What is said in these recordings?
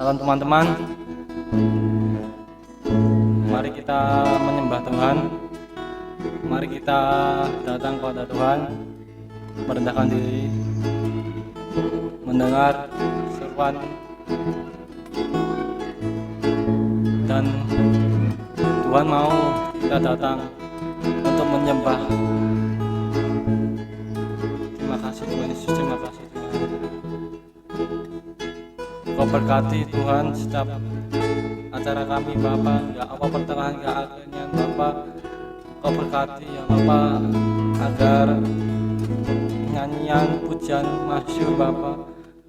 Salam teman-teman, mari kita menyembah Tuhan. Mari kita datang kepada Tuhan, merendahkan diri, mendengar seruan, dan Tuhan mau kita datang untuk menyembah. Terima kasih Tuhan Yesus, terima kasih Tuhan. Kau berkati Tuhan setiap acara kami Bapa, ya apa pertengahan ya akhirnya Bapa. Kau berkati ya Bapa, agar nyanyian pujian masyhur Bapa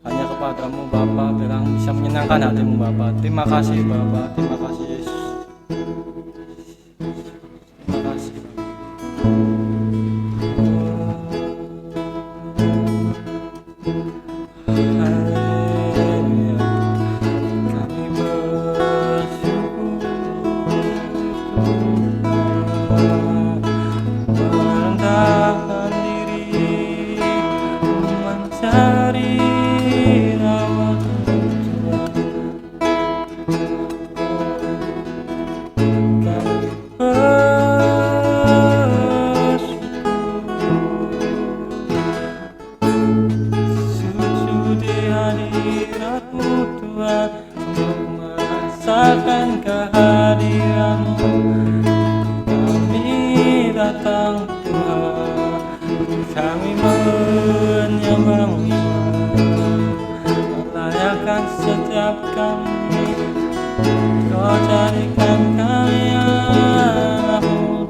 hanya kepadamu Bapa, bilang bisa menyenangkan hatimu Bapa. Terima kasih Bapa, terima kasih Yesus, terima kasih merasakan kehadiranmu. Kami datang Tuhan, kami menyembahmu, melayakan setiap kami. Kau jadikan kami anakmu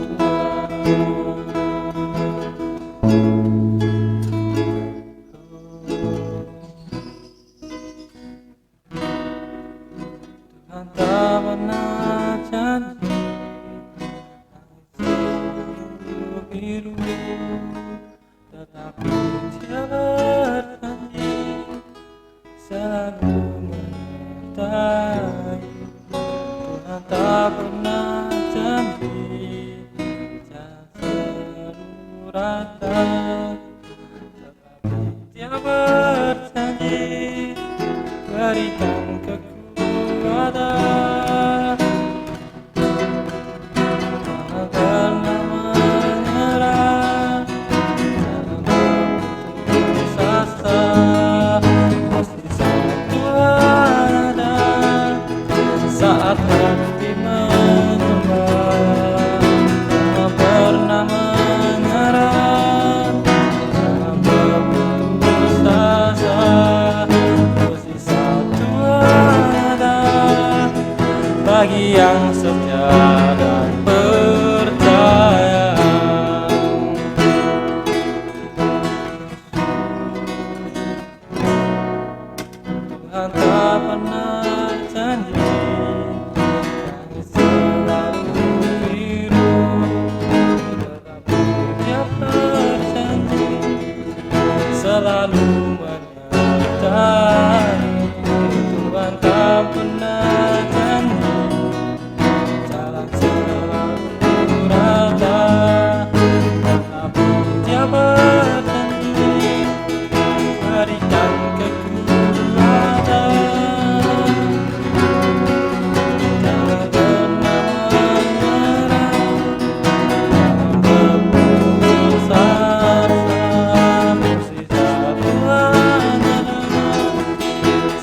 Tuhan tak pernah janji seluruh hidup, tetapi Dia berjanji selalu menyertai. Tuhan tak pernah janji seluruh rata, tetapi Dia berjanji berikan kekuatan. Jangan pernah menyerah, jangan berputus asa, pasti Tuhan ada saat hati menyembah. Jangan pernah menyerah, jangan berputus asa, pasti Tuhan ada bagi yang setia dan percaya. Tuhan tak pernah janji yang selalu biru, tetapi Dia berjanji selalu menyertai. Tuhan tak pernah janji jalan selalu rata, tetapi Dia berjanji berikan kekuatan. Jangan pernah menyerah, jangan berputus asa, mukjizat Tuhan ada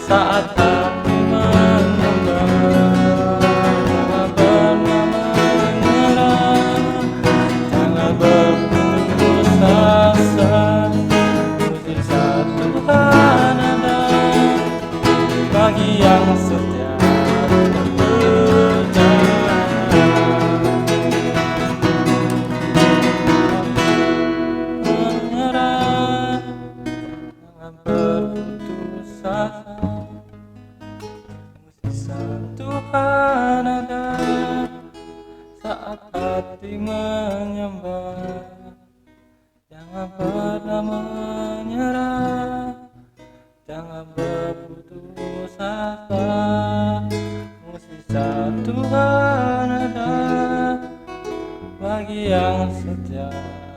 saat hati menyembah. Jangan pernah menyerah, jangan berputus asa, mukjizat Tuhan ada bagi yang setia dan percaya. Menyerah, jangan berputus asa, mukjizat Tuhan ada saat hati menyembah. Jangan pernah menyerah, jangan berputus asa, mukjizat Tuhan ada bagi yang setia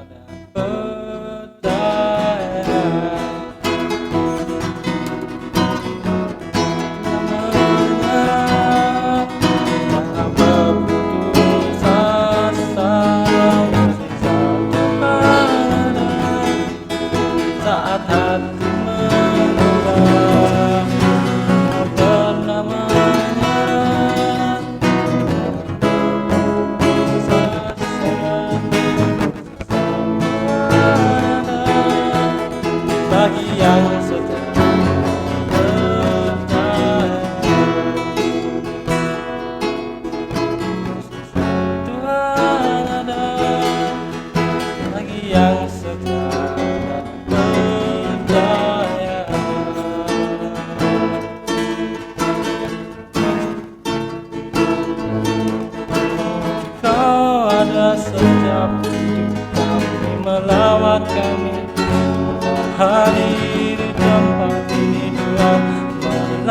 dan percaya.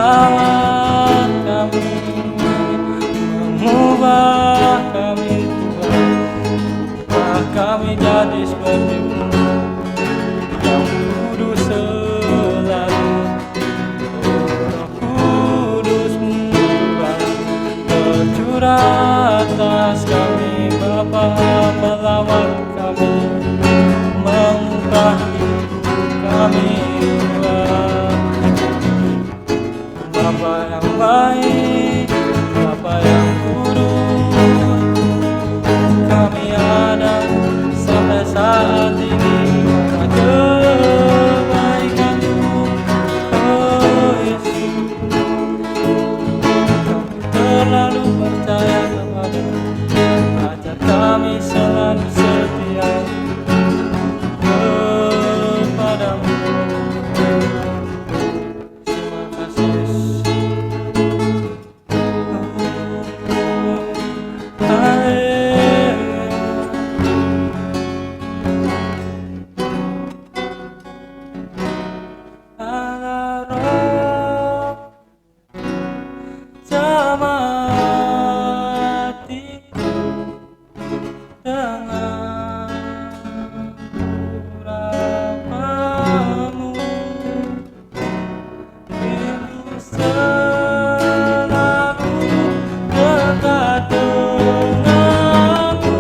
merawat kami, mengubah kami Tuhan, ubah kami jadi seperti-Mu yang kudus selalu. Roh Kudus-Mu Tuhan tercurah atas kami Bapa, melawat kami, mengubah kami Tuhan. Bapa yang baik, Bapa yang kudus, kami ada sampai saat ini karena kebaikan-Mu, oh Yesus. Kami terlalu percaya kepada-Mu, ajar kami selalu setia kepadamu. Terima kasih Yesus. Allah roh jamah hatiku dengan urapanmu, rindu selalu dekat denganmu,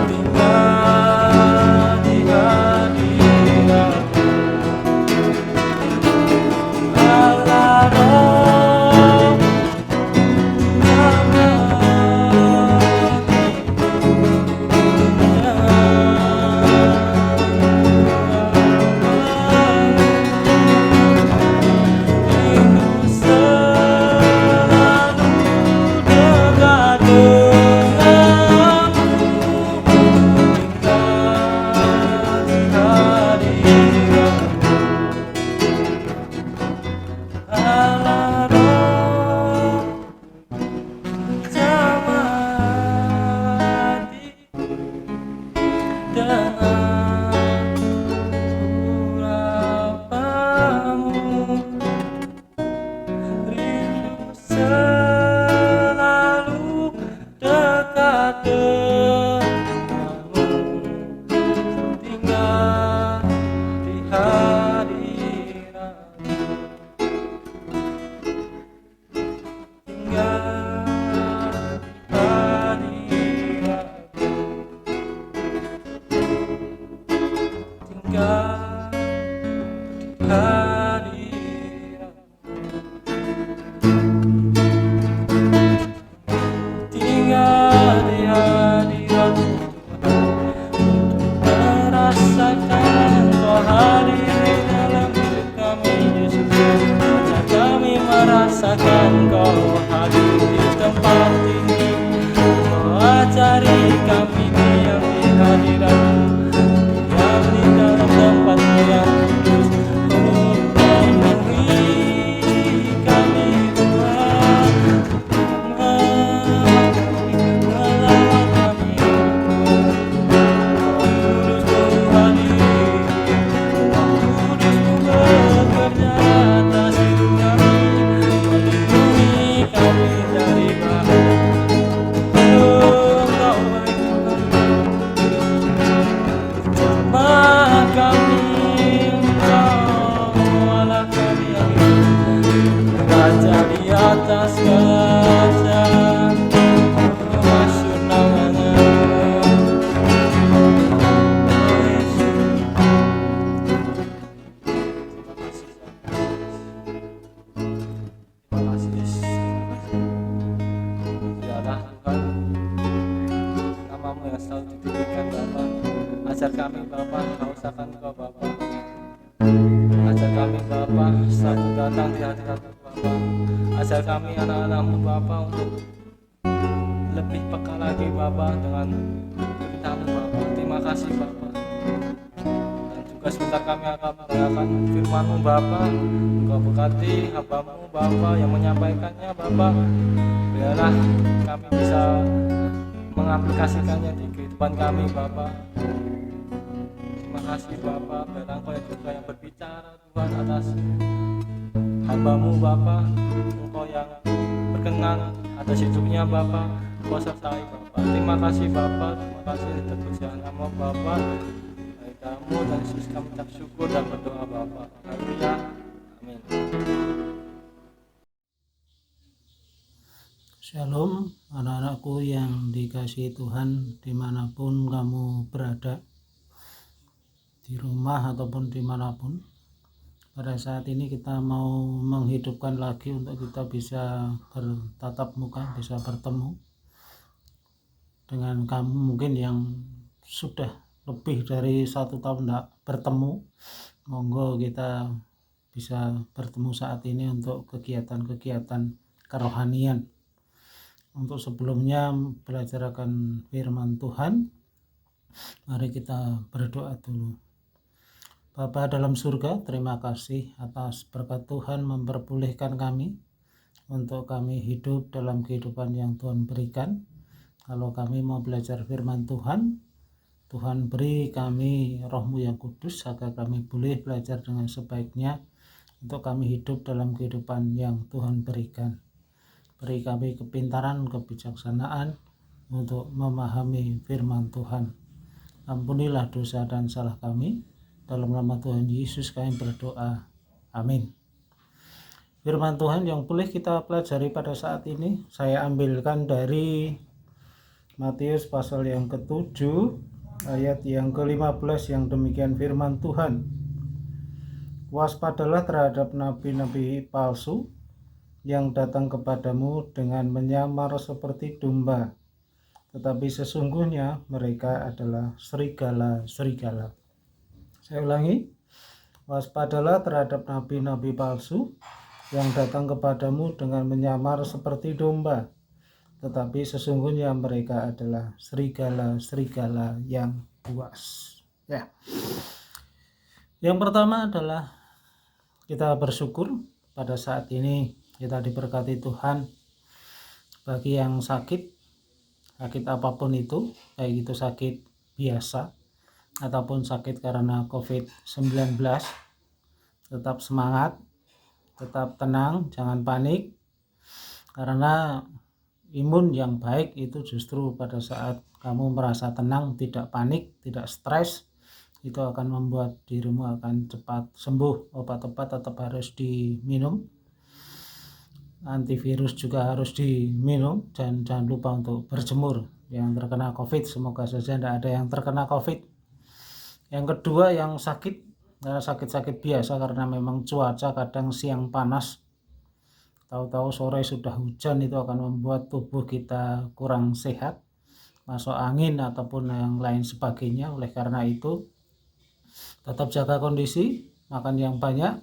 tinggal di hadirat-Mu. Allah roh dengan urapanmu, rindu selalu dekat denganmu, tinggal di hadirat-Mu, tinggal tinggal di hadirat-Mu untuk merasakan Kau hadir dalam hidup kami Yesus. Ajak kami merasakan Kau hadir di tempat ini. Kau ajari kami diam di hadirat-Mu, diam di dalam tempat-Mu yang kudus. Oh, penuhi kami Tuhan, melawat kami Tuhan. Kudus-Mu hadir, Kudus-Mu bekerja atas hidup kami, melindungi kami dari bahaya. Oh, Kau baik Tuhan, jamah kami Engkau, Allah kami yang hidup, Raja di atas kerajaan, masyhur namanya. Terima kasih Yesus. Biarlah Tuhan nama-Mu yang selalu ditinggikan Bapa. Ajar kami Bapa, hauskan Engkau Bapa. Ajar kami Bapa, selalu datang di hadirat-Mu Bapa. Ajar kami anak-anak-Mu Bapa untuk lebih peka lagi Bapa dengan berita-Mu Bapa. Terima kasih Bapa. Dan juga sebentar kami akan merayakan firman-Mu Bapa. Engkau berkati hamba-Mu Bapa yang menyampaikannya Bapa. Biarlah kami bisa mengaplikasikannya di kehidupan kami Bapa. Terima kasih Bapa, biarlah Engkau yang juga yang berbicara Tuhan atas hamba-Mu Bapa, Engkau yang berkenan atas hidupnya Bapa, Engkau sertai Bapa. Terima kasih Bapa, terima kasih terpujian nama Bapa. Bagi kamu dan Yesus kami ucap syukur dan berdoa Bapa. Haleluya. Amin. Shalom anak-anakku yang dikasihi Tuhan dimanapun kamu berada, di rumah ataupun dimanapun. Pada saat ini kita mau menghidupkan lagi untuk kita bisa bertatap muka, bisa bertemu dengan kamu mungkin yang sudah lebih dari 1 tahun tidak bertemu. Monggo kita bisa bertemu saat ini untuk kegiatan-kegiatan kerohanian. Untuk sebelumnya belajar akan firman Tuhan, mari kita berdoa dulu. Bapa dalam surga, terima kasih atas berkat Tuhan memperbolehkan kami untuk kami hidup dalam kehidupan yang Tuhan berikan. Kalau kami mau belajar firman Tuhan, Tuhan beri kami Roh-Mu yang kudus agar kami boleh belajar dengan sebaiknya untuk kami hidup dalam kehidupan yang Tuhan berikan. Beri kami kepintaran, kebijaksanaan untuk memahami firman Tuhan. Ampunilah dosa dan salah kami. Dalam nama Tuhan Yesus kami berdoa. Amin. Firman Tuhan yang boleh kita pelajari pada saat ini, saya ambilkan dari Matius pasal yang ke-7, ayat yang ke-15 yang demikian firman Tuhan. Waspadalah terhadap nabi-nabi palsu yang datang kepadamu dengan menyamar seperti domba, tetapi sesungguhnya mereka adalah serigala-serigala. Saya ulangi, waspadalah terhadap nabi-nabi palsu yang datang kepadamu dengan menyamar seperti domba, tetapi sesungguhnya mereka adalah serigala-serigala yang buas. Ya. Yang pertama adalah kita bersyukur pada saat ini kita diberkati Tuhan. Bagi yang sakit apapun itu, baik itu sakit biasa ataupun sakit karena COVID-19, tetap semangat, tetap tenang, jangan panik, karena imun yang baik itu justru pada saat kamu merasa tenang, tidak panik, tidak stres, itu akan membuat dirimu akan cepat sembuh. Obat-obat tetap harus diminum, antivirus juga harus diminum, dan jangan lupa untuk berjemur. Yang terkena COVID, semoga saja tidak ada yang terkena COVID. Yang kedua, yang sakit, sakit-sakit biasa karena memang cuaca kadang siang panas, tahu-tahu sore sudah hujan, itu akan membuat tubuh kita kurang sehat, masuk angin ataupun yang lain sebagainya. Oleh karena itu, tetap jaga kondisi, makan yang banyak,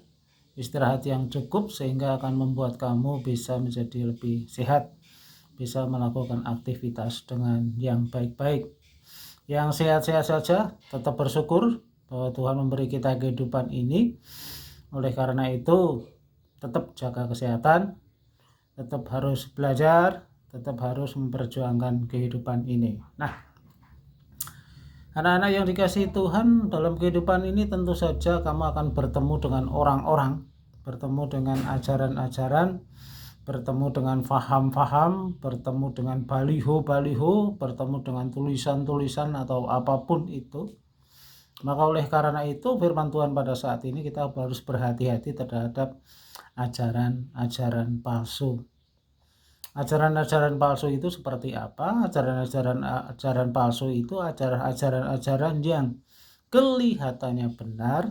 istirahat yang cukup, sehingga akan membuat kamu bisa menjadi lebih sehat, bisa melakukan aktivitas dengan yang baik-baik. Yang sehat-sehat saja, tetap bersyukur bahwa Tuhan memberi kita kehidupan ini. Oleh karena itu, tetap jaga kesehatan, tetap harus belajar, tetap harus memperjuangkan kehidupan ini. Nah, anak-anak yang dikasihi Tuhan, dalam kehidupan ini tentu saja kamu akan bertemu dengan orang-orang, bertemu dengan ajaran-ajaran, bertemu dengan faham-faham, bertemu dengan baliho-baliho, bertemu dengan tulisan-tulisan atau apapun itu. Maka oleh karena itu firman Tuhan pada saat ini kita harus berhati-hati terhadap ajaran-ajaran palsu. Ajaran-ajaran palsu itu seperti apa? Ajaran palsu itu ajaran-ajaran yang kelihatannya benar,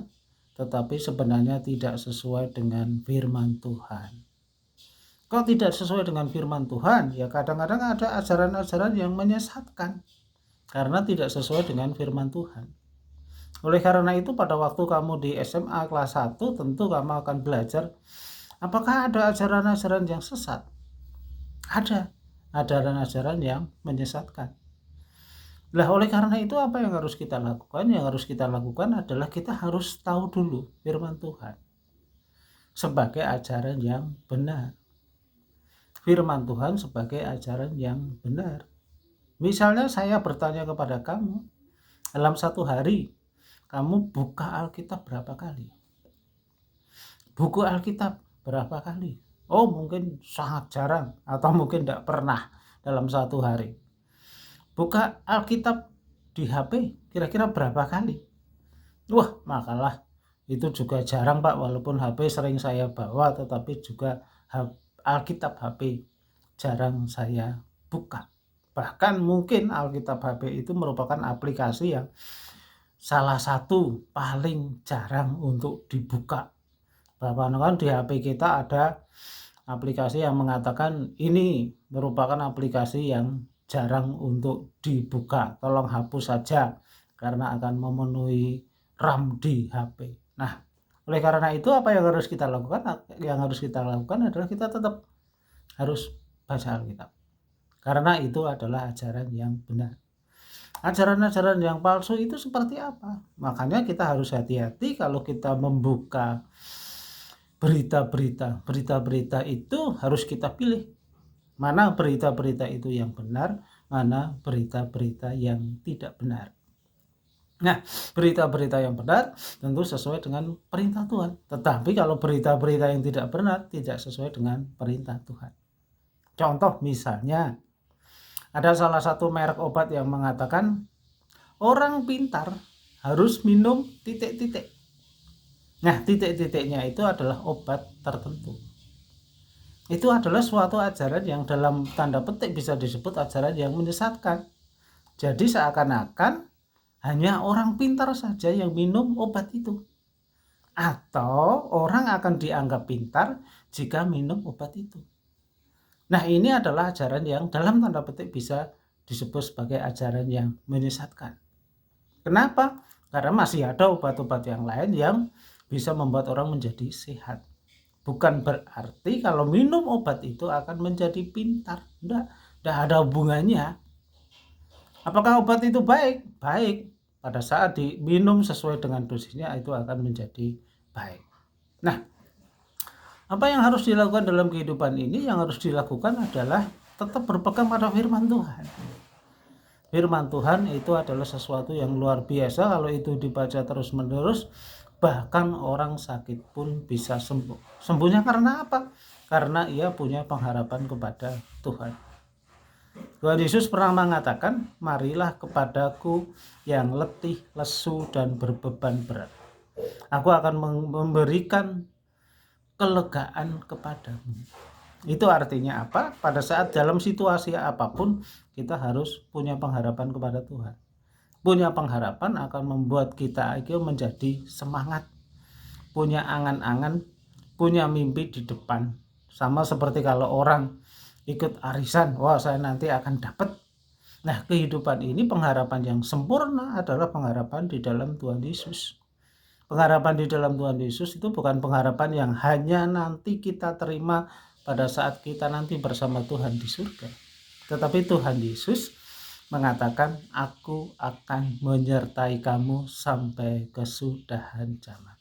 tetapi sebenarnya tidak sesuai dengan firman Tuhan. Kalau tidak sesuai dengan firman Tuhan, ya kadang-kadang ada ajaran-ajaran yang menyesatkan karena tidak sesuai dengan firman Tuhan. Oleh karena itu, pada waktu kamu di SMA kelas 1, tentu kamu akan belajar apakah ada ajaran-ajaran yang sesat. Ada ajaran-ajaran yang menyesatkan. Nah, oleh karena itu apa yang harus kita lakukan? Yang harus kita lakukan adalah kita harus tahu dulu firman Tuhan sebagai ajaran yang benar. Firman Tuhan sebagai ajaran yang benar. Misalnya saya bertanya kepada kamu, dalam satu hari kamu buka Alkitab berapa kali? Buku Alkitab Berapa kali? Oh, mungkin sangat jarang atau mungkin tidak pernah dalam satu hari. Buka Alkitab di HP kira-kira berapa kali? Wah, makalah itu juga jarang Pak, walaupun HP sering saya bawa, tetapi juga Alkitab HP jarang saya buka. Bahkan mungkin Alkitab HP itu merupakan aplikasi yang salah satu paling jarang untuk dibuka. Bahkan kan di HP kita ada aplikasi yang mengatakan ini merupakan aplikasi yang jarang untuk dibuka. Tolong hapus saja karena akan memenuhi RAM di HP. Nah, oleh karena itu apa yang harus kita lakukan? Yang harus kita lakukan adalah kita tetap harus baca Alkitab. Karena itu adalah ajaran yang benar. Ajaran-ajaran yang palsu itu seperti apa? Makanya kita harus hati-hati kalau kita membuka berita-berita itu harus kita pilih mana berita-berita itu yang benar, mana berita-berita yang tidak benar. Nah, berita-berita yang benar tentu sesuai dengan perintah Tuhan. Tetapi kalau berita-berita yang tidak benar tidak sesuai dengan perintah Tuhan. Contoh misalnya, ada salah satu merek obat yang mengatakan orang pintar harus minum titik-titik. Nah, titik-titiknya itu adalah obat tertentu. Itu adalah suatu ajaran yang dalam tanda petik bisa disebut ajaran yang menyesatkan. Jadi seakan-akan hanya orang pintar saja yang minum obat itu. Atau orang akan dianggap pintar jika minum obat itu. Nah, ini adalah ajaran yang dalam tanda petik bisa disebut sebagai ajaran yang menyesatkan. Kenapa? Karena masih ada obat-obat yang lain yang bisa membuat orang menjadi sehat. Bukan berarti kalau minum obat itu akan menjadi pintar. Tidak ada hubungannya. Apakah obat itu baik? Baik. Pada saat diminum sesuai dengan dosisnya itu akan menjadi baik. Nah, apa yang harus dilakukan dalam kehidupan ini? Yang harus dilakukan adalah tetap berpegang pada firman Tuhan. Firman Tuhan itu adalah sesuatu yang luar biasa kalau itu dibaca terus-menerus. Bahkan orang sakit pun bisa sembuh. Sembuhnya karena apa? Karena ia punya pengharapan kepada Tuhan. Tuhan Yesus pernah mengatakan, marilah kepadaku yang letih, lesu, dan berbeban berat. Aku akan memberikan kelegaan kepadamu. Itu artinya apa? Pada saat dalam situasi apapun, kita harus punya pengharapan kepada Tuhan. Punya pengharapan akan membuat kita itu menjadi semangat, punya angan-angan, punya mimpi di depan. Sama seperti kalau orang ikut arisan, wah saya nanti akan dapat. Nah, kehidupan ini pengharapan yang sempurna adalah pengharapan di dalam Tuhan Yesus. Pengharapan di dalam Tuhan Yesus itu bukan pengharapan yang hanya nanti kita terima pada saat kita nanti bersama Tuhan di surga. Tetapi Tuhan Yesus mengatakan, aku akan menyertai kamu sampai kesudahan zaman.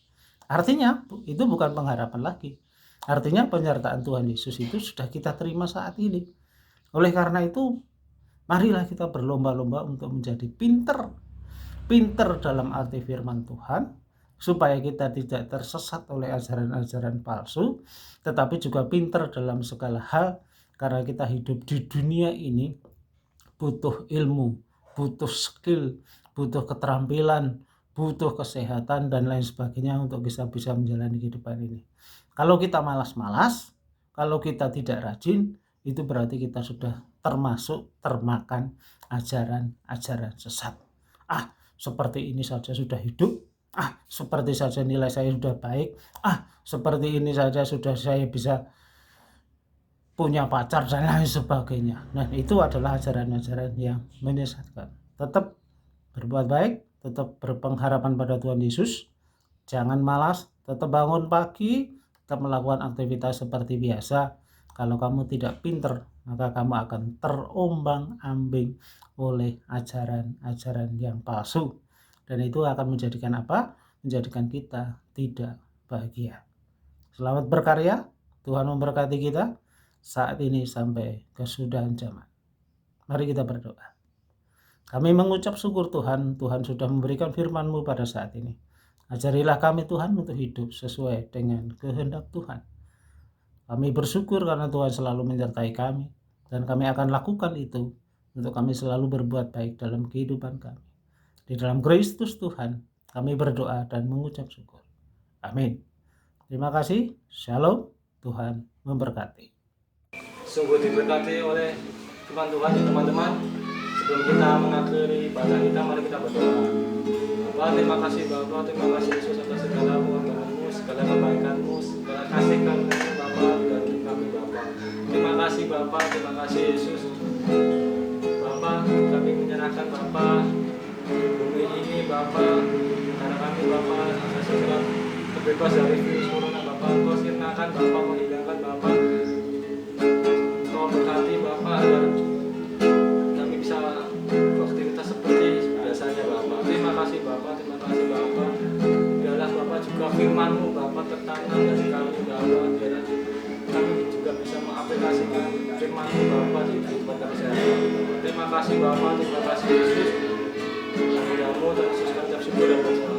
Artinya itu bukan pengharapan lagi. Artinya penyertaan Tuhan Yesus itu sudah kita terima saat ini. Oleh karena itu, marilah kita berlomba-lomba untuk menjadi pinter dalam arti firman Tuhan, supaya kita tidak tersesat oleh ajaran-ajaran palsu, tetapi juga pinter dalam segala hal, karena kita hidup di dunia ini butuh ilmu, butuh skill, butuh keterampilan, butuh kesehatan dan lain sebagainya untuk bisa menjalani kehidupan ini. Kalau kita malas-malas, kalau kita tidak rajin, itu berarti kita sudah termakan ajaran-ajaran sesat. Seperti ini saja sudah hidup, seperti saja nilai saya sudah baik, seperti ini saja sudah saya bisa punya pacar dan lain sebagainya. Nah, itu adalah ajaran-ajaran yang menyesatkan. Tetap berbuat baik, tetap berpengharapan pada Tuhan Yesus, jangan malas, tetap bangun pagi, tetap melakukan aktivitas seperti biasa. Kalau kamu tidak pinter, maka kamu akan terombang-ambing oleh ajaran-ajaran yang palsu. Dan itu akan menjadikan apa? Menjadikan kita tidak bahagia. Selamat berkarya, Tuhan memberkati kita saat ini sampai kesudahan zaman. Mari kita berdoa. Kami mengucap syukur Tuhan, Tuhan sudah memberikan firman-Mu pada saat ini. Ajarilah kami Tuhan untuk hidup sesuai dengan kehendak Tuhan. Kami bersyukur karena Tuhan selalu menyertai kami, dan kami akan lakukan itu untuk kami selalu berbuat baik dalam kehidupan kami. Di dalam Kristus Tuhan, kami berdoa dan mengucap syukur. Amin. Terima kasih. Shalom. Tuhan memberkati. Sungguh diberkati oleh firman Tuhan ya teman-teman. Sebelum kita mengakhiri ibadah kita, mari kita berdoa. Bapak, terima kasih Bapak, terima kasih Yesus atas segala pengorbananmu, segala kebaikanmu, segala kasih karunia Bapak dari kami Bapak. Terima kasih Bapak, terima kasih Yesus. Bapak, kami menyerahkan Bapak bumi ini Bapak, karena kami Bapak akan segera terbebas dari virus corona Bapak. Kau sirnakan Bapak, menghilangkan Bapak. Kau berkati Bapak agar kami bisa beraktivitas seperti biasanya Bapak. Terima kasih Bapak, terima kasih Bapak. Biarlah Bapak juga firman-Mu Bapak tertanam dari kami Bapak. Biarlah kami juga bisa mengaplikasikan firman-Mu Bapak di kehidupan kami sehari-hari. Terima kasih Bapak, terima kasih Yesus. Kami dalam Yesus kami syukur dan berdoa.